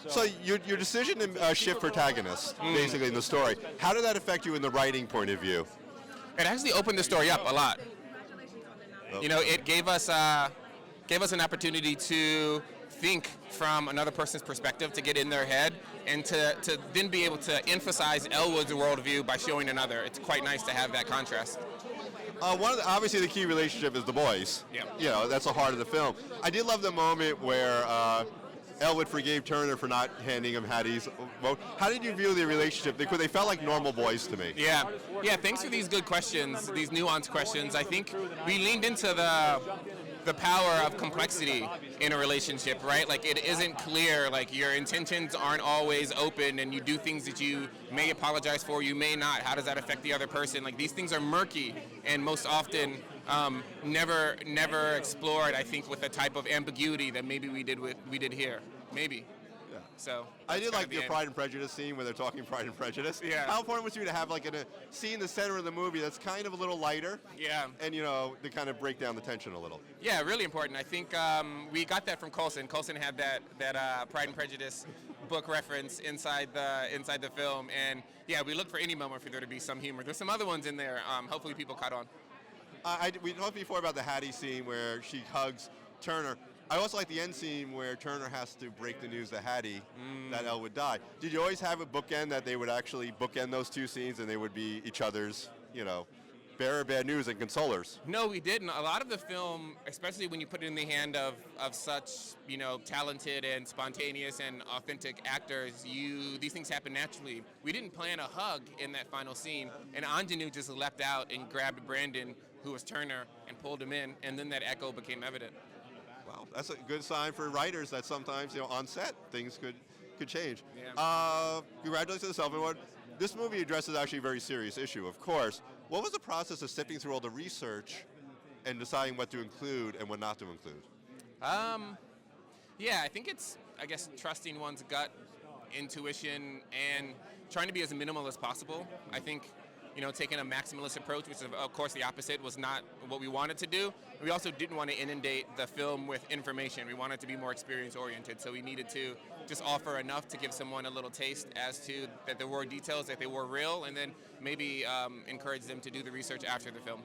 So your decision to shift protagonists, basically in the story, how did that affect you in the writing point of view? It actually opened the story up a lot. You know, it gave us an opportunity to think from another person's perspective, to get in their head, and to then be able to emphasize Elwood's worldview by showing another. It's quite nice to have that contrast. Obviously, the key relationship is the boys. Yeah. You know, that's the heart of the film. I did love the moment where Elwood forgave Turner for not handing him Hattie's vote. How did you view the relationship? Because they felt like normal boys to me. Yeah. Thanks for these good questions, these nuanced questions. I think we leaned into the power of complexity in a relationship, right? Like, it isn't clear, like, your intentions aren't always open, and you do things that you may apologize for, you may not. How does that affect the other person? Like, these things are murky, and most often never explored, I think, with the type of ambiguity that maybe we did here. Maybe. Yeah. So I did like your Pride and Prejudice scene where they're talking Pride and Prejudice. Yeah. How important was it to you to have like a scene in the center of the movie that's kind of a little lighter? Yeah. And to kind of break down the tension a little. Yeah, really important. I think we got that from Coulson. Coulson had that Pride and Prejudice book reference inside the film, and yeah, we look for any moment for there to be some humor. There's some other ones in there. Hopefully, people caught on. We talked before about the Hattie scene where she hugs Turner. I also like the end scene where Turner has to break the news to Hattie that Elwood died. Did you always have a bookend that they would actually bookend those two scenes and they would be each other's, bearer of bad news and consolers? No, we didn't. A lot of the film, especially when you put it in the hand of such, talented and spontaneous and authentic actors, these things happen naturally. We didn't plan a hug in that final scene, and Anjanou just leapt out and grabbed Brandon, who was Turner, and pulled him in, and then that echo became evident. Wow, that's a good sign for writers that sometimes, on set, things could change. Yeah. Congratulations on the Sullivan Award. This movie addresses actually a very serious issue, of course. What was the process of sifting through all the research and deciding what to include and what not to include? Yeah, I think it's, trusting one's gut intuition and trying to be as minimal as possible. I think, taking a maximalist approach, which is, of course, the opposite, was not what we wanted to do. We also didn't want to inundate the film with information. We wanted to be more experience-oriented, so we needed to just offer enough to give someone a little taste as to that there were details, that they were real, and then maybe encourage them to do the research after the film.